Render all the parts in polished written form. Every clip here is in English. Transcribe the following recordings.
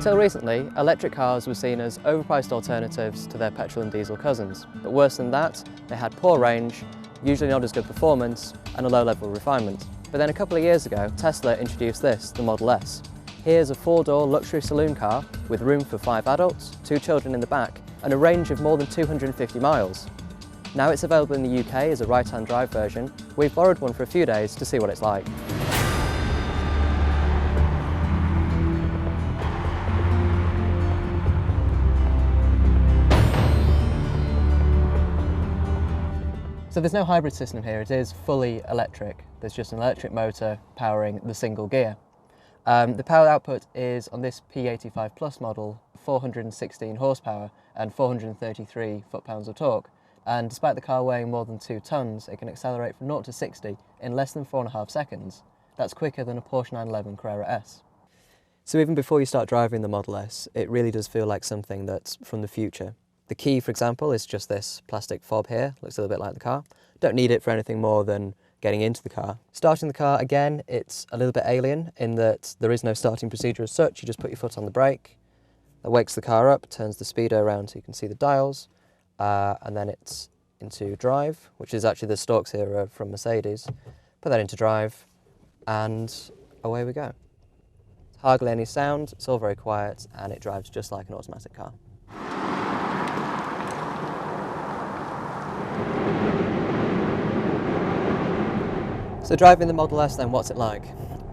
Until recently, electric cars were seen as overpriced alternatives to their petrol and diesel cousins. But worse than that, they had poor range, usually not as good performance, and a low level of refinement. But then a couple of years ago, Tesla introduced this, the Model S. Here's a 4-door luxury saloon car with room for 5 adults, 2 children in the back, and a range of more than 250 miles. Now it's available in the UK as a right-hand drive version. We've borrowed one for a few days to see what it's like. So there's no hybrid system here, it is fully electric. There's just an electric motor powering the single gear. The power output is, on this P85 Plus model, 416 horsepower and 433 foot-pounds of torque. And despite the car weighing more than 2 tonnes, it can accelerate from 0 to 60 in less than 4.5 seconds. That's quicker than a Porsche 911 Carrera S. So even before you start driving the Model S, it really does feel like something that's from the future. The key, for example, is just this plastic fob here, looks a little bit like the car. Don't need it for anything more than getting into the car. Starting the car, again, it's a little bit alien in that there is no starting procedure as such. You just put your foot on the brake, that wakes the car up, turns the speedo around so you can see the dials, and then it's into drive, which is actually the stalks here are from Mercedes. Put that into drive, and away we go. Hardly any sound, it's all very quiet, and it drives just like an automatic car. So driving the Model S then, what's it like?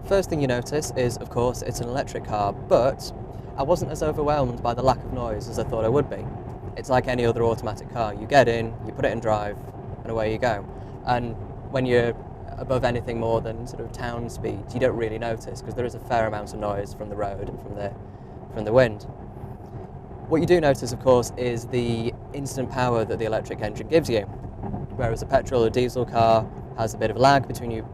First thing you notice is, of course, it's an electric car, but I wasn't as overwhelmed by the lack of noise as I thought I would be. It's like any other automatic car. You get in, you put it in drive, and away you go. And when you're above anything more than sort of town speed, you don't really notice because there is a fair amount of noise from the road and from the wind. What you do notice, of course, is the instant power that the electric engine gives you. Whereas a petrol or diesel car has a bit of a lag between you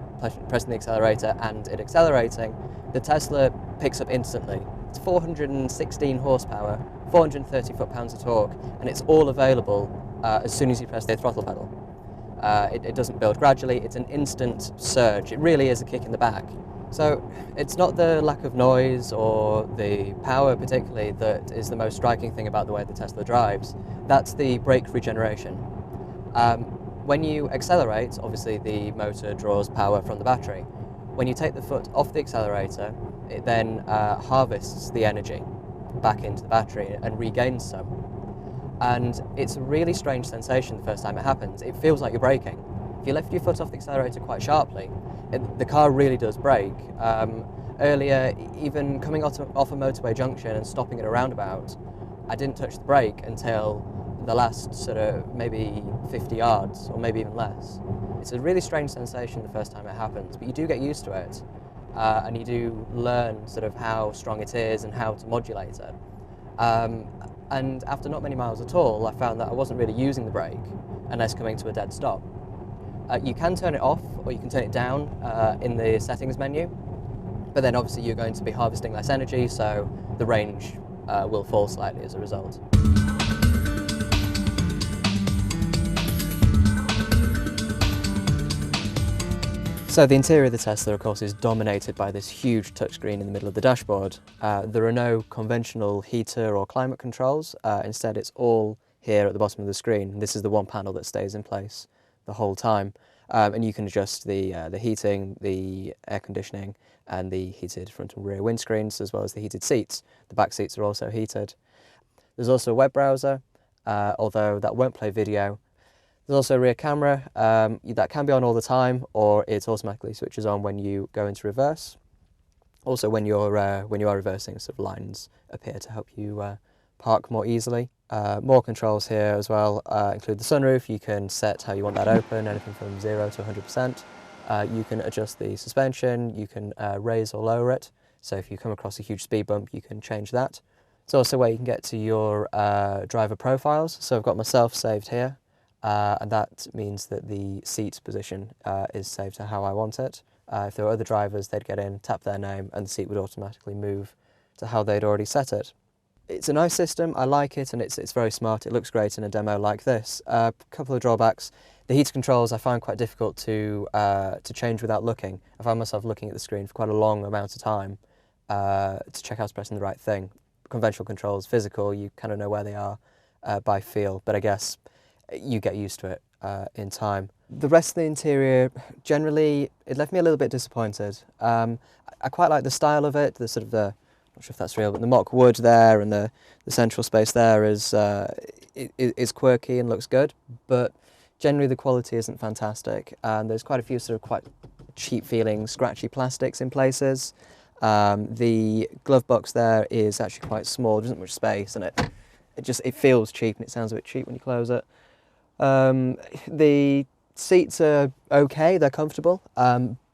pressing the accelerator and it accelerating, the Tesla picks up instantly. It's 416 horsepower, 430 foot-pounds of torque, and it's all available as soon as you press the throttle pedal. It doesn't build gradually, it's an instant surge. It really is a kick in the back. So it's not the lack of noise or the power particularly that is the most striking thing about the way the Tesla drives. That's the brake regeneration. When you accelerate, obviously the motor draws power from the battery. When you take the foot off the accelerator, it then harvests the energy back into the battery and regains some. And it's a really strange sensation the first time it happens. It feels like you're braking. If you lift your foot off the accelerator quite sharply, the car really does brake. Earlier, even coming off a motorway junction and stopping at a roundabout, I didn't touch the brake until the last sort of maybe 50 yards or maybe even less. It's a really strange sensation the first time it happens, but you do get used to it and you do learn sort of how strong it is and how to modulate it. And after not many miles at all, I found that I wasn't really using the brake unless coming to a dead stop. You can turn it off or you can turn it down in the settings menu, but then obviously you're going to be harvesting less energy, so the range will fall slightly as a result. So the interior of the Tesla, of course, is dominated by this huge touchscreen in the middle of the dashboard. There are no conventional heater or climate controls. Instead, it's all here at the bottom of the screen. This is the one panel that stays in place the whole time. And you can adjust the heating, the air conditioning, and the heated front and rear windscreens, as well as the heated seats. The back seats are also heated. There's also a web browser, although that won't play video. There's also a rear camera that can be on all the time, or it automatically switches on when you go into reverse. Also, when you are reversing, sort of lines appear to help you park more easily. More controls here as well include the sunroof. You can set how you want that open, anything from 0 to 100%. You can adjust the suspension. You can raise or lower it. So if you come across a huge speed bump, you can change that. It's also where you can get to your driver profiles. So I've got myself saved here. And that means that the seat position is saved to how I want it. If there were other drivers, they'd get in, tap their name, and the seat would automatically move to how they'd already set it. It's a nice system, I like it, and it's very smart. It looks great in a demo like this. A couple of drawbacks. The heater controls I find quite difficult to change without looking. I found myself looking at the screen for quite a long amount of time to check I was pressing the right thing. conventional controls, physical, you kind of know where they are by feel, but I guess you get used to it in time. The rest of the interior, generally, it left me a little bit disappointed. I quite like the style of it, the sort of the, I'm not sure if that's real, but the mock wood there and the central space there is quirky and looks good, but generally the quality isn't fantastic. There's quite a few sort of quite cheap feeling, scratchy plastics in places. The glove box there is actually quite small, there isn't much space, and it feels cheap and it sounds a bit cheap when you close it. The seats are okay, they're comfortable,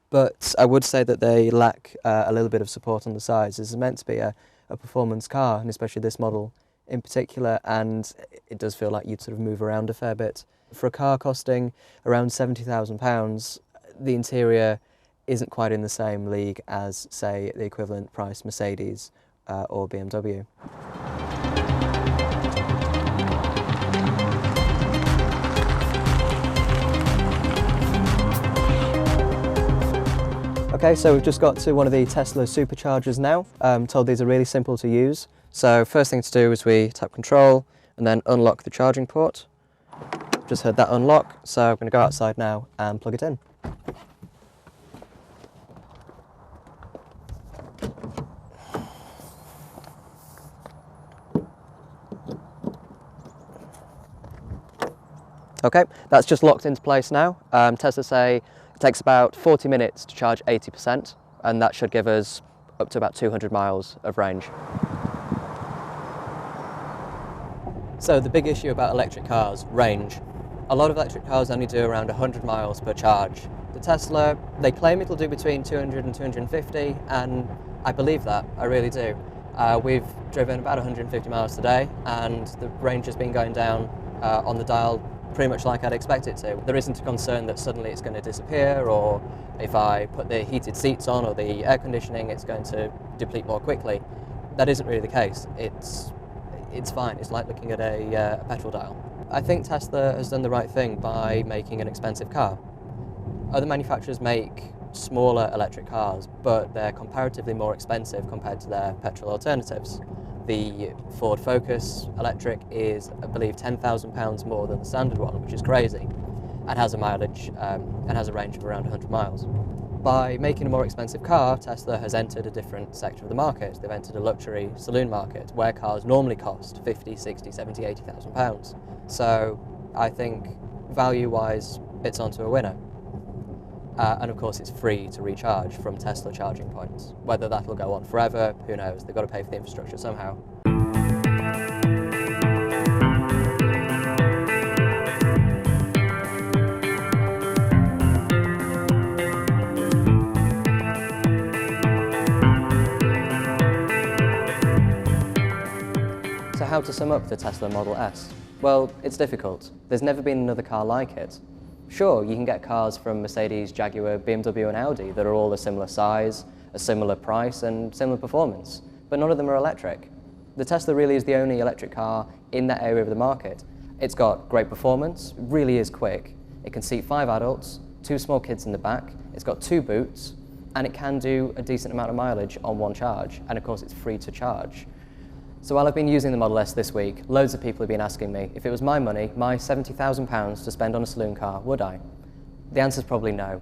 but I would say that they lack a little bit of support on the sides. This is meant to be a performance car, and especially this model in particular, and it does feel like you'd sort of move around a fair bit. For a car costing around £70,000, the interior isn't quite in the same league as, say, the equivalent price Mercedes or BMW. Okay, so we've just got to one of the Tesla superchargers now. I'm told these are really simple to use. So first thing to do is we tap control and then unlock the charging port. Just heard that unlock, so I'm going to go outside now and plug it in. Okay, that's just locked into place now. Tesla say it takes about 40 minutes to charge 80%, and that should give us up to about 200 miles of range. So the big issue about electric cars, range. A lot of electric cars only do around 100 miles per charge. The Tesla, they claim it'll do between 200 and 250, and I believe that, I really do. We've driven about 150 miles today, and the range has been going down on the dial pretty much like I'd expect it to. There isn't a concern that suddenly it's going to disappear, or if I put the heated seats on or the air conditioning, it's going to deplete more quickly. That isn't really the case. It's fine. It's like looking at a petrol dial. I think Tesla has done the right thing by making an expensive car. Other manufacturers make smaller electric cars, but they're comparatively more expensive compared to their petrol alternatives. The Ford Focus electric is, I believe, £10,000 more than the standard one, which is crazy, and has a mileage and has a range of around 100 miles. By making a more expensive car, Tesla has entered a different sector of the market. They've entered a luxury saloon market where cars normally cost 50, 60, 70, 80,000 pounds. So I think value-wise, it's onto a winner. And of course it's free to recharge from Tesla charging points. Whether that'll go on forever, who knows? They've got to pay for the infrastructure somehow. So how to sum up the Tesla Model S? Well, it's difficult. There's never been another car like it. Sure, you can get cars from Mercedes, Jaguar, BMW and Audi that are all a similar size, a similar price and similar performance, but none of them are electric. The Tesla really is the only electric car in that area of the market. It's got great performance, it really is quick. It can seat 5 adults, 2 small kids in the back, it's got 2 boots, and it can do a decent amount of mileage on one charge, and of course it's free to charge. So while I've been using the Model S this week, loads of people have been asking me, if it was my money, my £70,000 to spend on a saloon car, would I? The answer's probably no.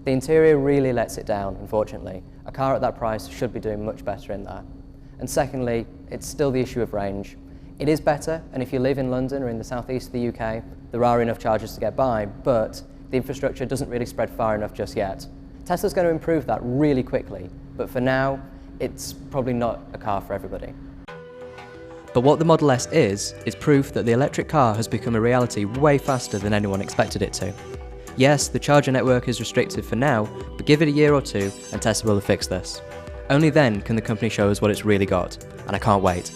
The interior really lets it down, unfortunately. A car at that price should be doing much better in there. And secondly, it's still the issue of range. It is better, and if you live in London or in the southeast of the UK, there are enough chargers to get by, but the infrastructure doesn't really spread far enough just yet. Tesla's going to improve that really quickly, but for now, it's probably not a car for everybody. But what the Model S is proof that the electric car has become a reality way faster than anyone expected it to. Yes, the charger network is restricted for now, but give it a year or two and Tesla will have fixed this. Only then can the company show us what it's really got, and I can't wait.